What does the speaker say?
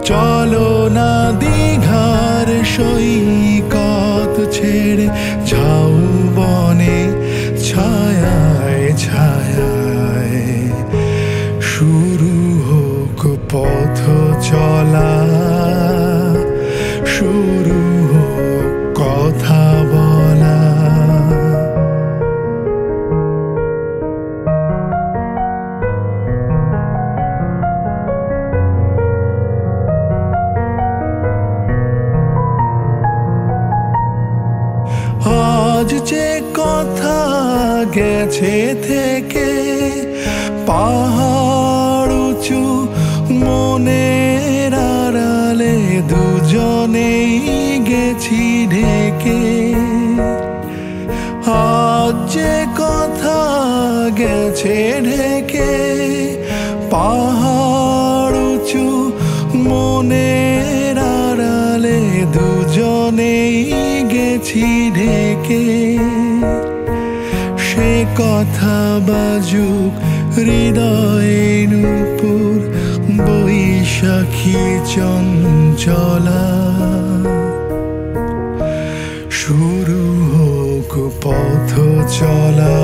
চলো না দীঘার সৈকত ছেড়ে ঝাউবনে ছায়ায় ছায়ায় শুরু হোক পথ চলা, শুরু হোক কথা বলা। আজ যে কথা গেছে থেকে পাহাড় উঁচু মনের আড়ালে দুজনেই গেছি ঢেকে। আজ যে কথা গেছে ঢেকে পাহাড় উঁচু মনের আড়ালে দুজনেই গেছি ঢেকে। সে কথা বাজুক হৃদয়ে নূপুর বৈশাখী চঞ্চলা, শুরু হোক পথ চলা।